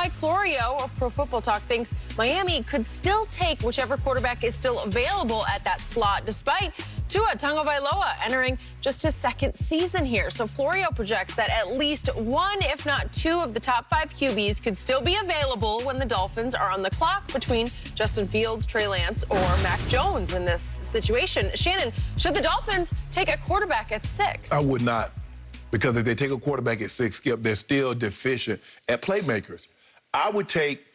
Mike Florio of Pro Football Talk thinks Miami could still take whichever quarterback is still available at that slot, despite Tua Tagovailoa entering just his second season here. So Florio projects that at least one, if not two, of the top 5 QBs could still be available when the Dolphins are on the clock between Justin Fields, Trey Lance, or Mac Jones in this situation. Shannon, should the Dolphins take a quarterback at 6? I would not. Because if they take a quarterback at 6, Skip, they're still deficient at playmakers. I would take,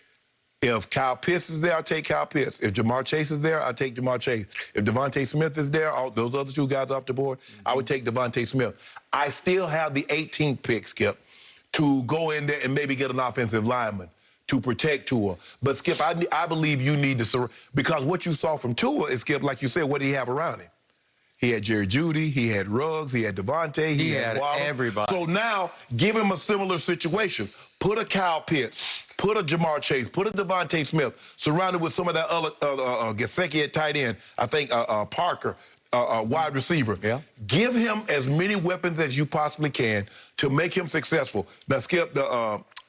if Kyle Pitts is there, I'll take Kyle Pitts. If Jamar Chase is there, I'll take Jamar Chase. If Devontae Smith is there, all those other 2 guys off the board, I would take Devontae Smith. I still have the 18th pick, Skip, to go in there and maybe get an offensive lineman to protect Tua. But, Skip, I believe you need to, because what you saw from Tua is, Skip, like you said, what did he have around him? He had Jerry Jeudy, he had Ruggs, he had Devontae, he had Waller. Everybody. So now, give him a similar situation. Put a Kyle Pitts, put a Jamar Chase, put a Devontae Smith, surrounded with some of that other Gesicki at tight end, I think Parker, wide receiver. Yeah. Give him as many weapons as you possibly can to make him successful. Now, Skip,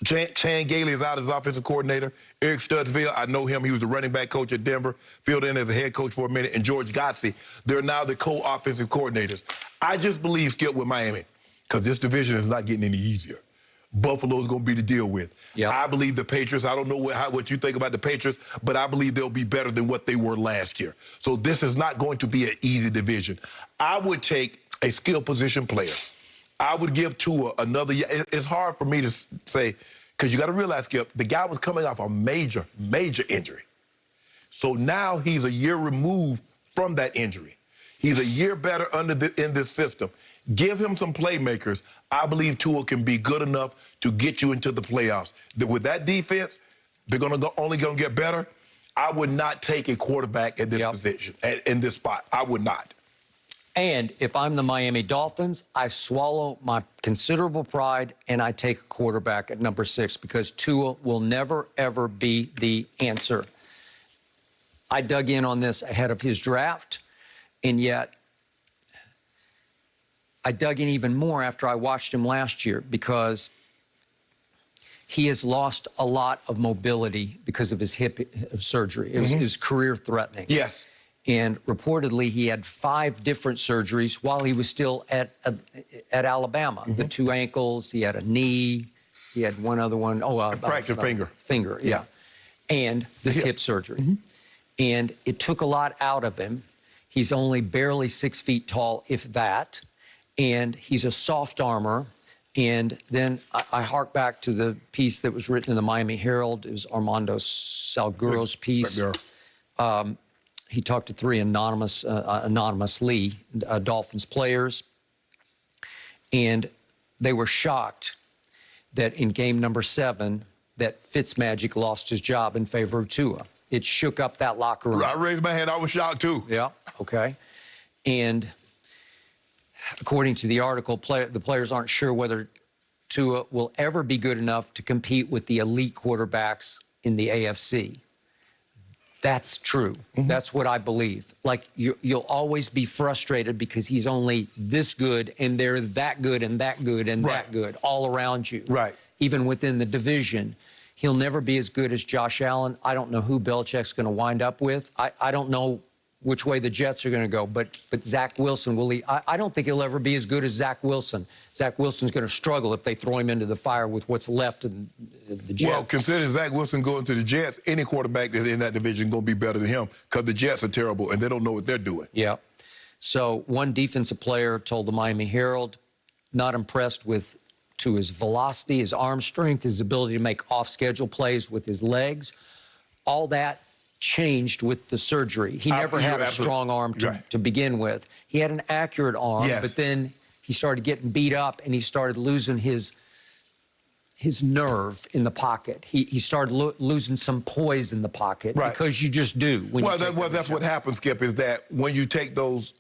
Chan Gailey is out as offensive coordinator. Eric Studesville, I know him. He was the running back coach at Denver, filled in as a head coach for a minute. And George Godsey, they're now the co-offensive coordinators. I just believe, Skip, with Miami, because this division is not getting any easier. Buffalo's going to be to deal with. Yep. I believe the Patriots, I don't know what you think about the Patriots, but I believe they'll be better than what they were last year. So this is not going to be an easy division. I would take a skill position player. I would give Tua another year. It's hard for me to say, because you got to realize, Skip, the guy was coming off a major, major injury. So now he's a year removed from that injury. He's a year better in this system. Give him some playmakers. I believe Tua can be good enough to get you into the playoffs. With that defense, they're only going to get better. I would not take a quarterback at this position, in this spot. I would not. And if I'm the Miami Dolphins, I swallow my considerable pride and I take a quarterback at number 6 because Tua will never, ever be the answer. I dug in on this ahead of his draft, and yet I dug in even more after I watched him last year because he has lost a lot of mobility because of his hip surgery. It was career-threatening. Yes. And reportedly, he had 5 different surgeries while he was still at Alabama. The 2 ankles, he had a knee, he had one other one. A fractured finger. Finger, yeah. And this hip surgery. And it took a lot out of him. He's only barely 6 feet tall, if that. And he's a soft armor. And then I hark back to the piece that was written in the Miami Herald. It was Armando Salguero's piece. He talked to 3 anonymously Dolphins players, and they were shocked that in game number 7 that Fitzmagic lost his job in favor of Tua. It shook up that locker room. I raised my hand. I was shocked, too. Yeah, okay. And according to the article, the players aren't sure whether Tua will ever be good enough to compete with the elite quarterbacks in the AFC. That's true. That's what I believe. Like, you'll always be frustrated because he's only this good, and they're that good and that good and that good all around you. Right. Even within the division. He'll never be as good as Josh Allen. I don't know who Belichick's going to wind up with. I don't know which way the Jets are going to go, but Zach Wilson will lead. I don't think he'll ever be as good as Zach Wilson. Zach Wilson's going to struggle if they throw him into the fire with what's left of the Jets. Well, consider Zach Wilson going to the Jets, any quarterback that's in that division is going to be better than him because the Jets are terrible and they don't know what they're doing. Yeah. So one defensive player told the Miami Herald, not impressed with his velocity, his arm strength, his ability to make off-schedule plays with his legs. All that changed with the surgery. He never had a strong arm to begin with. He had an accurate arm, but then he started getting beat up and he started losing his nerve in the pocket. He started losing some poise in the pocket because you just do. That's what happens, Skip, is that when you take those,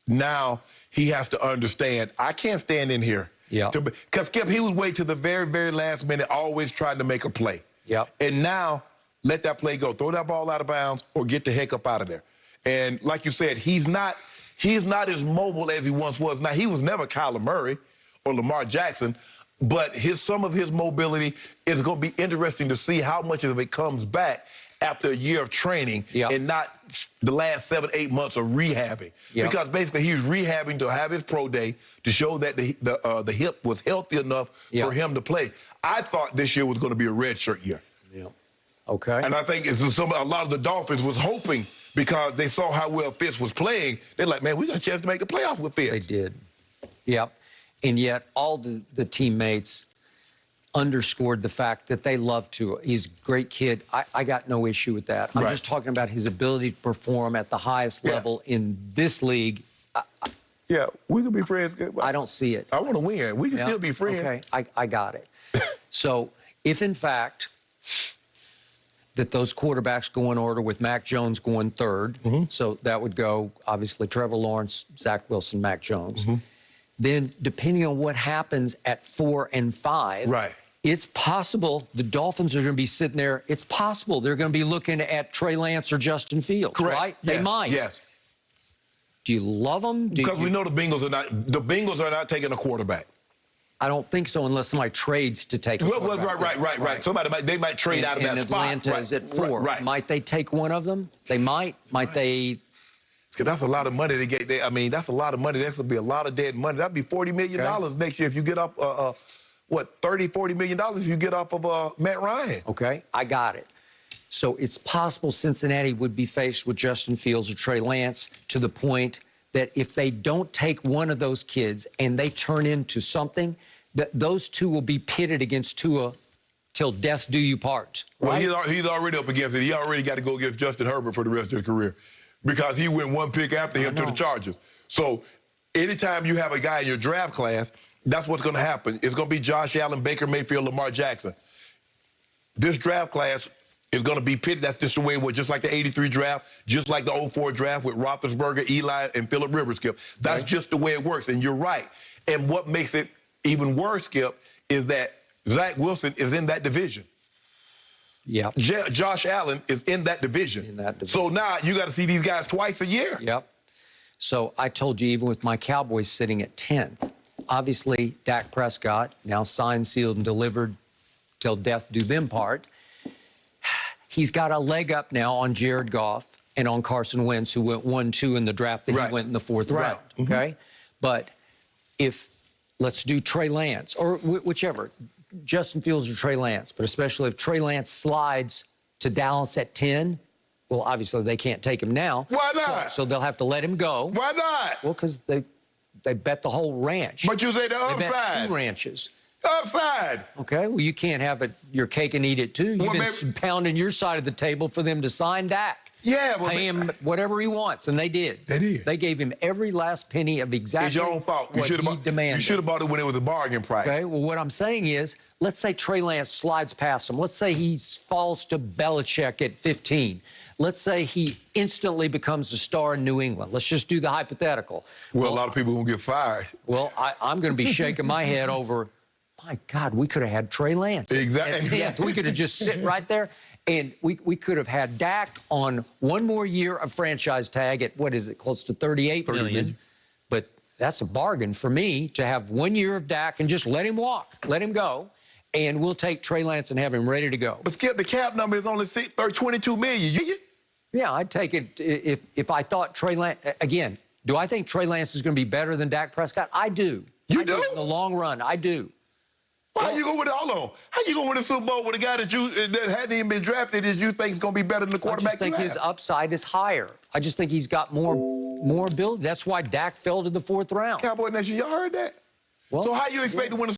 now he has to understand, I can't stand in here. Yeah. Because, Skip, he would wait to the very, very last minute, always trying to make a play. Yeah. And now, let that play go. Throw that ball out of bounds or get the heck up out of there. And like you said, he's not as mobile as he once was. Now, he was never Kyler Murray or Lamar Jackson, but some of his mobility is going to be interesting to see how much of it comes back after a year of training and not the last 7, 8 months of rehabbing. Because basically he's rehabbing to have his pro day to show that the hip was healthy enough for him to play. I thought this year was going to be a redshirt year. Okay. And I think a lot of the Dolphins was hoping, because they saw how well Fitz was playing, they're like, man, we got a chance to make the playoffs with Fitz. They did. Yep. And yet all the teammates underscored the fact that they love Tua. He's a great kid. I got no issue with that. I'm just talking about his ability to perform at the highest level in this league. Yeah, we could be friends. I don't see it. I want to win. We can still be friends. Okay, I got it. So if, in fact, that those quarterbacks go in order with Mac Jones going third, so that would go, obviously, Trevor Lawrence, Zach Wilson, Mac Jones. Then, depending on what happens at 4 and 5, it's possible the Dolphins are going to be sitting there. It's possible they're going to be looking at Trey Lance or Justin Fields, right? They might. Yes. Do you love them? Because we know the Bengals are not taking a quarterback. I don't think so unless somebody trades to take a quarterback. Right. They might trade out of that spot. Atlanta is at 4. Might they take one of them? They might. Might they? That's a lot of money to get there. I mean, that's a lot of money. That's going to be a lot of dead money. That'd be $40 million next year if you get up, $30-40 million if you get off of Matt Ryan. Okay, I got it. So it's possible Cincinnati would be faced with Justin Fields or Trey Lance, to the point that if they don't take one of those kids and they turn into something, that those two will be pitted against Tua till death do you part. Right? Well, he's already up against it. He already got to go against Justin Herbert for the rest of his career, because he went one pick after him to the Chargers. So anytime you have a guy in your draft class, that's what's going to happen. It's going to be Josh Allen, Baker Mayfield, Lamar Jackson. This draft class is going to be pitted. That's just the way it was, just like the 83 draft, just like the 04 draft with Roethlisberger, Eli, and Phillip Rivers, Skip. That's just the way it works, and you're right. And what makes it even worse, Skip, is that Zach Wilson is in that division. Yep. Josh Allen is in that division. So now you got to see these guys twice a year. Yep. So I told you, even with my Cowboys sitting at 10th, obviously Dak Prescott, now signed, sealed, and delivered till death do them part. He's got a leg up now on Jared Goff and on Carson Wentz, who went 1-2 in the draft that he went in the 4th round. Okay? But if, let's do Trey Lance, or whichever, Justin Fields or Trey Lance, but especially if Trey Lance slides to Dallas at 10, well, obviously they can't take him now. Why not? So they'll have to let him go. Why not? Well, because they bet the whole ranch. But you say the upside. They bet 2 ranches. Upside. Okay, well, you can't have your cake and eat it, too. You've been pounding your side of the table for them to sign Dak. Yeah. Pay him whatever he wants, and they did. They did. They gave him every last penny of exactly it's your own fault. what he demanded. You should have bought it when it was a bargain price. Okay, well, what I'm saying is, let's say Trey Lance slides past him. Let's say he falls to Belichick at 15. Let's say he instantly becomes a star in New England. Let's just do the hypothetical. Well, a lot of people are going to get fired. Well, I'm going to be shaking my head over, my God, we could have had Trey Lance. Exactly. We could have just sit right there, and we could have had Dak on one more year of franchise tag at, what is it, close to $38 million. But that's a bargain for me to have 1 year of Dak and just let him walk, let him go, and we'll take Trey Lance and have him ready to go. But Skip, the cap number is only $22 million. Yeah, I'd take it if I thought Trey Lance, again, do I think Trey Lance is going to be better than Dak Prescott? I do. You do? In the long run, I do. How you going to win? Hold on. How you going to win a Super Bowl with a guy that hadn't even been drafted that you think is going to be better than the quarterback? I just think his upside is higher. I just think he's got more ability. That's why Dak fell to the 4th round. Cowboy Nation, y'all heard that? Well, so how you expect to win a